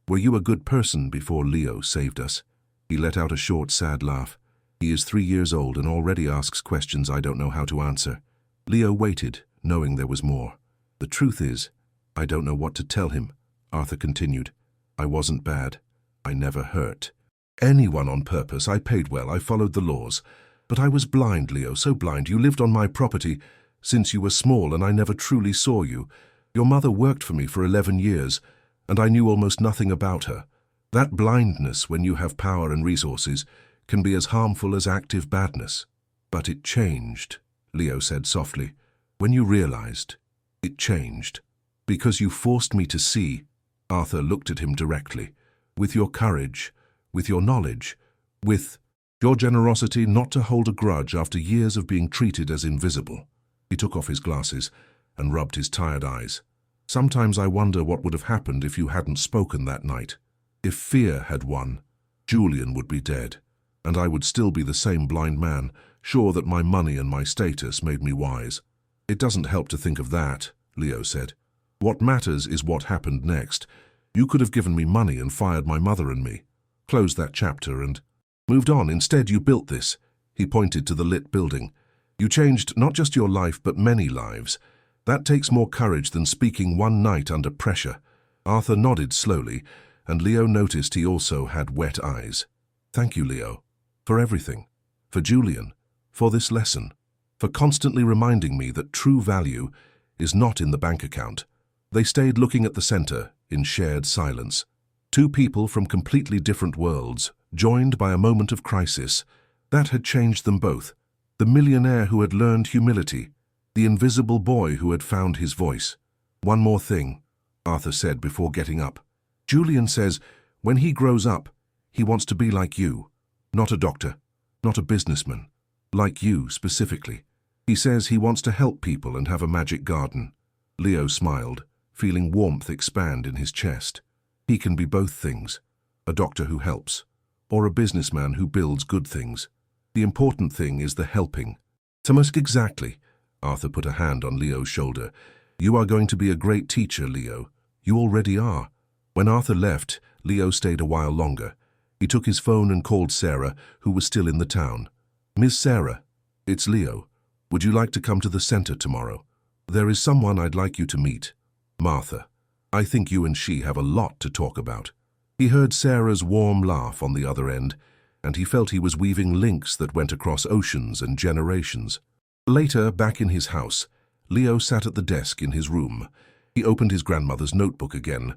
were you a good person before Leo saved us?" He let out a short, sad laugh. "He is 3 years old and already asks questions I don't know how to answer." Leo waited, knowing there was more. "The truth is, I don't know what to tell him," Arthur continued. "I wasn't bad. I never hurt anyone on purpose. I paid well. I followed the laws. But I was blind, Leo, so blind. You lived on my property since you were small, and I never truly saw you. Your mother worked for me for 11 years, and I knew almost nothing about her. That blindness, when you have power and resources, can be as harmful as active badness." "But it changed," Leo said softly. "When you realized, it changed. Because you forced me to see." Arthur looked at him directly. "With your courage, with your knowledge, with your generosity not to hold a grudge after years of being treated as invisible." He took off his glasses and rubbed his tired eyes. "Sometimes I wonder what would have happened if you hadn't spoken that night. If fear had won, Julian would be dead, and I would still be the same blind man, sure that my money and my status made me wise." "It doesn't help to think of that," Leo said. "What matters is what happened next. You could have given me money and fired my mother and me, closed that chapter and moved on. Instead, you built this." He pointed to the lit building. You changed not just your life but many lives. That takes more courage than speaking one night under pressure." Arthur nodded slowly, and Leo noticed he also had wet eyes. "Thank you, Leo, for everything. For Julian, for this lesson, for constantly reminding me that true value is not in the bank account." They stayed looking at the center in shared silence. Two people from completely different worlds, joined by a moment of crisis, that had changed them both. The millionaire who had learned humility, the invisible boy who had found his voice. "One more thing," Arthur said before getting up. "Julian says when he grows up, he wants to be like you. Not a doctor, not a businessman. Like you, specifically. He says he wants to help people and have a magic garden." Leo smiled, feeling warmth expand in his chest. He can be both things, a doctor who helps, or a businessman who builds good things. The important thing is the helping. "Tamask, exactly." Arthur put a hand on Leo's shoulder. "You are going to be a great teacher, Leo. You already are." When Arthur left, Leo stayed a while longer. He took his phone and called Sarah, who was still in the town. "Miss Sarah, it's Leo. Would you like to come to the center tomorrow? There is someone I'd like you to meet. Martha. I think you and she have a lot to talk about." He heard Sarah's warm laugh on the other end, and he felt he was weaving links that went across oceans and generations. Later, back in his house, Leo sat at the desk in his room. He opened his grandmother's notebook again.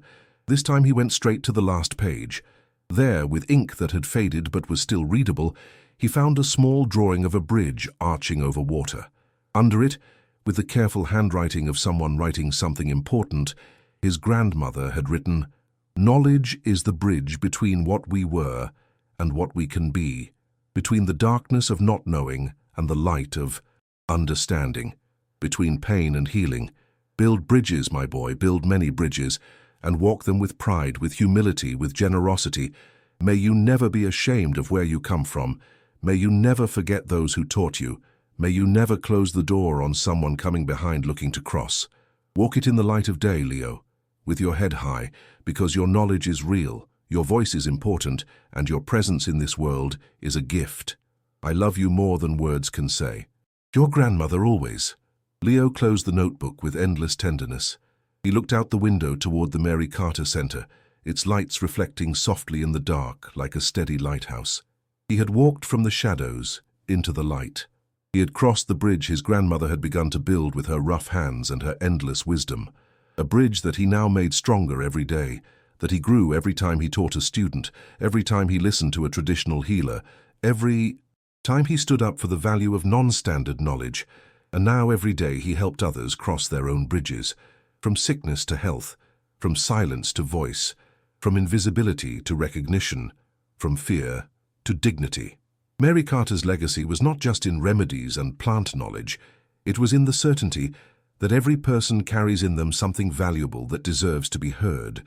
This time he went straight to the last page. There, with ink that had faded but was still readable, he found a small drawing of a bridge arching over water. Under it, with the careful handwriting of someone writing something important, his grandmother had written, "Knowledge is the bridge between what we were and what we can be, between the darkness of not knowing and the light of understanding, between pain and healing. Build bridges, my boy, build many bridges, and walk them with pride, with humility, with generosity. May you never be ashamed of where you come from. May you never forget those who taught you. May you never close the door on someone coming behind looking to cross. Walk it in the light of day, Leo, with your head high, because your knowledge is real, your voice is important, and your presence in this world is a gift. I love you more than words can say. Your grandmother always." Leo closed the notebook with endless tenderness. He looked out the window toward the Mary Carter Center, its lights reflecting softly in the dark like a steady lighthouse. He had walked from the shadows into the light. He had crossed the bridge his grandmother had begun to build with her rough hands and her endless wisdom. A bridge that he now made stronger every day, that he grew every time he taught a student, every time he listened to a traditional healer, every time he stood up for the value of non-standard knowledge, and now every day he helped others cross their own bridges, from sickness to health, from silence to voice, from invisibility to recognition, from fear to dignity. Mary Carter's legacy was not just in remedies and plant knowledge, it was in the certainty that every person carries in them something valuable that deserves to be heard.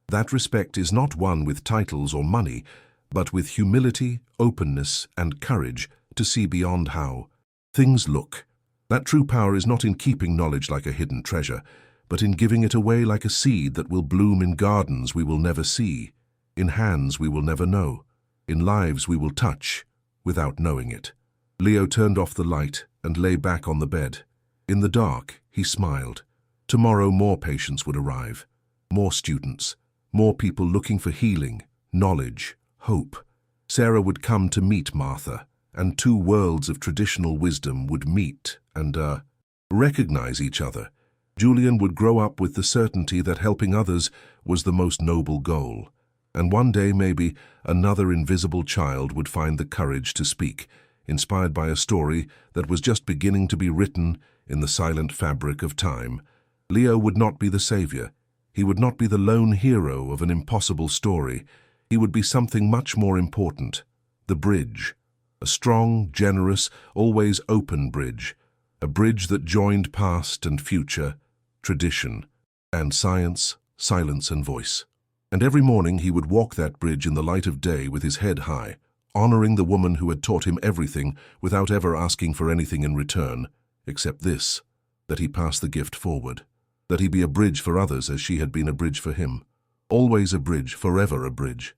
That respect is not won with titles or money, but with humility, openness, and courage to see beyond how things look. That true power is not in keeping knowledge like a hidden treasure, but in giving it away like a seed that will bloom in gardens we will never see, in hands we will never know, in lives we will touch without knowing it. Leo turned off the light and lay back on the bed. In the dark, he smiled. Tomorrow more patients would arrive, more students, more people looking for healing, knowledge, hope. Sarah would come to meet Martha, and two worlds of traditional wisdom would meet and recognize each other. Julian would grow up with the certainty that helping others was the most noble goal. And one day, maybe, another invisible child would find the courage to speak, inspired by a story that was just beginning to be written in the silent fabric of time. Leo would not be the savior. He would not be the lone hero of an impossible story. He would be something much more important, the bridge. A strong, generous, always open bridge. A bridge that joined past and future, tradition, and science, silence and voice. And every morning he would walk that bridge in the light of day with his head high, honoring the woman who had taught him everything without ever asking for anything in return, except this, that he pass the gift forward, that he be a bridge for others as she had been a bridge for him. Always a bridge, forever a bridge.